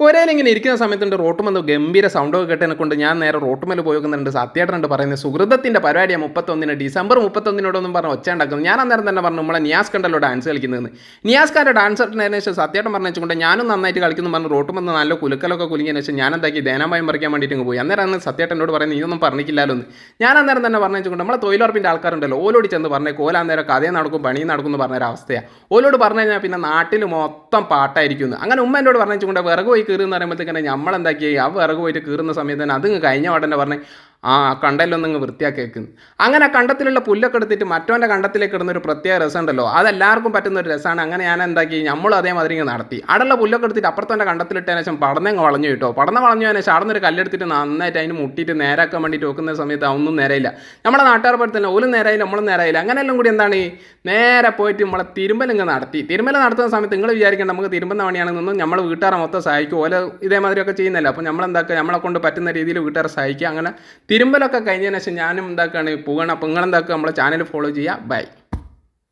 പുരയിലിങ്ങനെ ഇരിക്കുന്ന സമയത്തുണ്ട് റോട്ടുമെന്ന് ഗംഭീര സൗണ്ടൊക്കെ കേട്ടതിനെ കൊണ്ട് ഞാൻ നേരെ റോട്ടുമേൽ പോയി നോക്കുന്നുണ്ട്. സത്യേട്ടനുണ്ട് പറയുന്നത് സുഹൃത്തിൻ്റെ പരിപാടിയാണ് 31 ഡിസംബർ 31 പറഞ്ഞ് ഒച്ച ഉണ്ടാക്കുന്നത്. ഞാൻ അന്നേരം തന്നെ പറഞ്ഞു നമ്മളെ നിയാസ് കണ്ടല്ലോ ഡാൻസ് കളിക്കുന്നതെന്ന്. നിയാസ്കാരുടെ ഡാൻസ് ഇട്ടതിന് ശേഷം സത്യേട്ടൻ പറഞ്ഞുകൊണ്ട് ഞാനും നന്നായിട്ട് കളിക്കുന്നു പറഞ്ഞു റോട്ടുമെന്ന് നല്ല കുലുക്കലൊക്കെ കുലുങ്ങിയതിന് ശേഷം ഞാൻ എന്താക്കി ദേനാമയം പറിക്കാൻ വേണ്ടിയിട്ട് പോയി. അന്നേരം അന്ന് സത്യേട്ടനോട് പറയുന്നത് നീയൊന്നും പറഞ്ഞിട്ടില്ലല്ലോ എന്ന്. ഞാൻ അന്നേരം തന്നെ പറഞ്ഞുകൊണ്ട് നമ്മളെ തൊഴിലുറപ്പിൻ്റെ ആൾക്കാരുണ്ടല്ലോ ഓലോട് ചെന്ന് പറഞ്ഞേ കോലാന്നേരം കഥയും നടക്കും പണിയും നടക്കും എന്ന് പറഞ്ഞൊരവസ്ഥയാണ്. ഓലോട് പറഞ്ഞു കഴിഞ്ഞാൽ പിന്നെ നാട്ടിൽ മൊത്തം പാട്ടായിരിക്കുന്നു. അങ്ങനെ ഉമ്മ എന്നോട് പറഞ്ഞുകൊണ്ട് വിറക് പോയി കീറുന്ന പറയുമ്പോഴത്തേക്ക് നമ്മളെന്താക്കി ആ വിറക് പോയിട്ട് കീറുന്ന സമയത്ത് തന്നെ അത് കഴിഞ്ഞ ഉടനെ പറഞ്ഞ് ആ കണ്ടല്ലൊന്നും വൃത്തിയാക്കി. അങ്ങനെ കണ്ടത്തിലുള്ള പുല്ലൊക്കെ എടുത്തിട്ട് മറ്റവൻ്റെ കണ്ടത്തിലേക്ക് ഇടുന്നൊരു പ്രത്യേക രസമുണ്ടല്ലോ, അതെല്ലാവർക്കും പറ്റുന്ന ഒരു രസമാണ്. അങ്ങനെ ഞാൻ എന്താക്കി നമ്മളും അതേമാതിരി ഇങ്ങനെ നടത്തി. അവിടെയുള്ള പുല്ലൊക്കെ എടുത്തിട്ട് അപ്പുറത്തവൻ്റെ കണ്ടത്തിലിട്ടതിന് ശേഷം പടന്നങ്ങ് വളഞ്ഞു കിട്ടോ. പടന്ന വളഞ്ഞതിന് ശേഷം അവിടെ ഒരു കല്ലെടുത്തിട്ട് നന്നായിട്ട് അതിന് മുട്ടിയിട്ട് നേരാക്കാൻ വേണ്ടിയിട്ട് വെക്കുന്ന സമയത്ത് ഒന്നും നേരെയില്ല. നമ്മുടെ നാട്ടുകാർ പോലെ തന്നെ ഒരു നേരായില്ല നമ്മളും നേരായില്ല. അങ്ങനെയെല്ലാം കൂടി എന്താണ് നേരെ പോയിട്ട് നമ്മളെ തിരുമ്പലിങ്ങ് നടത്തി. തിരുമ്പൽ നടത്തുന്ന സമയത്ത് നിങ്ങൾ വിചാരിക്കേണ്ട നമുക്ക് തിരുമ്പുന്ന പണിയാണെന്നൊന്നും നമ്മൾ വീട്ടുകാരെ മൊത്തം സഹായിക്കും. ഓല ഇതേമാതിരിയൊക്കെ ചെയ്യുന്നില്ല. അപ്പോൾ നമ്മളെന്താക്കുക നമ്മളെ കൊണ്ട് പറ്റുന്ന രീതിയിൽ വീട്ടുകാരെ സഹായിക്കുക. അങ്ങനെ തിരുമ്പലൊക്കെ കഴിഞ്ഞതിന് ശേഷം ഞാനും എന്താക്കുകയാണ് പോവുകയാണ്. അപ്പോൾ നിങ്ങളെന്താക്കുക നമ്മളെ ചാനൽ ഫോളോ ചെയ്യുക. ബൈ.